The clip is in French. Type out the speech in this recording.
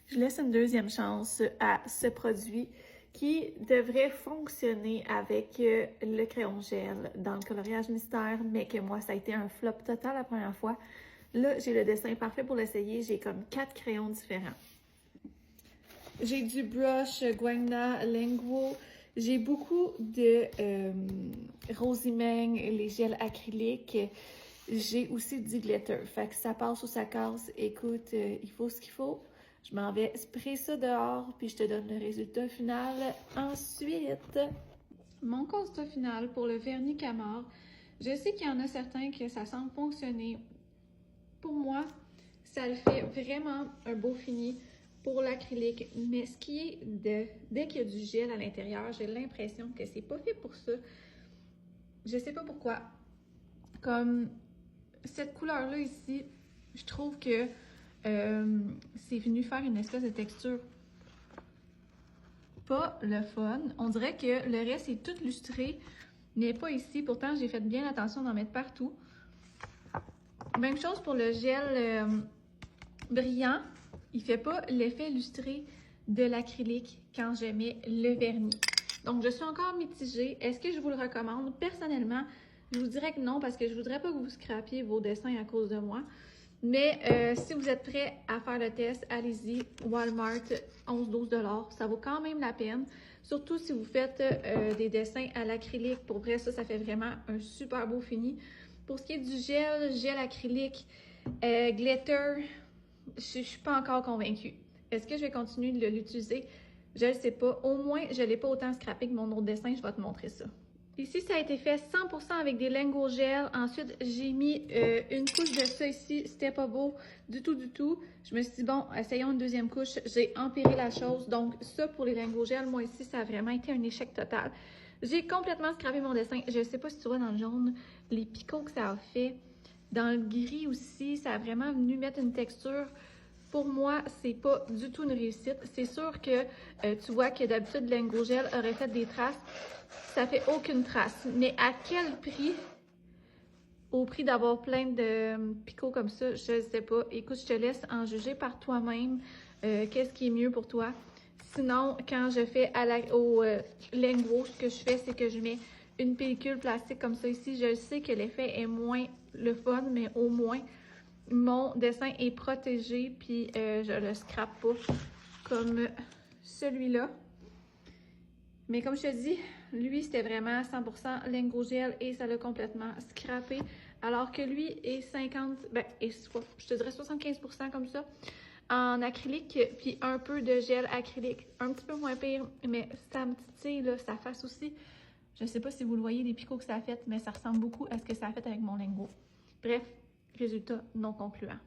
Je laisse une deuxième chance à ce produit qui devrait fonctionner avec le crayon gel dans le coloriage mystère, mais que moi, ça a été un flop total la première fois. Là, j'ai le dessin parfait pour l'essayer. J'ai comme 4 crayons différents. J'ai du brush Guangna Linguo. J'ai beaucoup de Rosimeng, les gels acryliques. J'ai aussi du glitter. Fait que ça passe ou ça casse. Écoute, il faut ce qu'il faut. Je m'en vais sprayer ça dehors, puis je te donne le résultat final ensuite. Mon constat final pour le vernis Camard. Je sais qu'il y en a certains que ça semble fonctionner. Pour moi, ça le fait vraiment un beau fini pour l'acrylique. Mais ce qui est dès qu'il y a du gel à l'intérieur, j'ai l'impression que c'est pas fait pour ça. Je sais pas pourquoi. Comme cette couleur-là ici, je trouve que c'est venu faire une espèce de texture pas le fun. On dirait que le reste est tout lustré, mais pas ici. Pourtant, j'ai fait bien attention d'en mettre partout. Même chose pour le gel brillant. Il fait pas l'effet lustré de l'acrylique quand je mets le vernis. Donc, je suis encore mitigée. Est-ce que je vous le recommande? Personnellement, je vous dirais que non parce que je voudrais pas que vous scrapiez vos dessins à cause de moi. Mais si vous êtes prêt à faire le test, allez-y. Walmart, 11-12 $. Ça vaut quand même la peine. Surtout si vous faites des dessins à l'acrylique. Pour vrai, ça fait vraiment un super beau fini. Pour ce qui est du gel acrylique, glitter, je suis pas encore convaincue. Est-ce que je vais continuer de l'utiliser? Je ne sais pas. Au moins, je ne l'ai pas autant scrappé que mon autre dessin. Je vais te montrer ça. Ici, ça a été fait 100% avec des lingots gel. Ensuite, j'ai mis une couche de ça ici. C'était pas beau du tout, du tout. Je me suis dit, bon, essayons une deuxième couche. J'ai empiré la chose. Donc, ça, pour les lingots gel, moi ici, ça a vraiment été un échec total. J'ai complètement scrappé mon dessin. Je sais pas si tu vois dans le jaune les picots que ça a fait. Dans le gris aussi, ça a vraiment venu mettre une texture. Pour moi, c'est pas du tout une réussite. C'est sûr que tu vois que d'habitude, Lingo Gel aurait fait des traces. Ça fait aucune trace. Mais à quel prix? Au prix d'avoir plein de picots comme ça, je ne sais pas. Écoute, je te laisse en juger par toi-même. Qu'est-ce qui est mieux pour toi? Sinon, quand je fais au Lingo, ce que je fais, c'est que je mets une pellicule plastique comme ça ici. Je sais que l'effet est moins le fun, mais au moins, mon dessin est protégé, puis je le scrape pas comme celui-là. Mais comme je te dis, lui, c'était vraiment 100% Lingo Gel et ça l'a complètement scrappé. Alors que lui est 50, je te dirais 75% comme ça en acrylique, puis un peu de gel acrylique. Un petit peu moins pire, mais ça me titille, là, sa face aussi. Je sais pas si vous le voyez, les picots que ça a fait, mais ça ressemble beaucoup à ce que ça a fait avec mon lingot. Bref, résultat non concluant.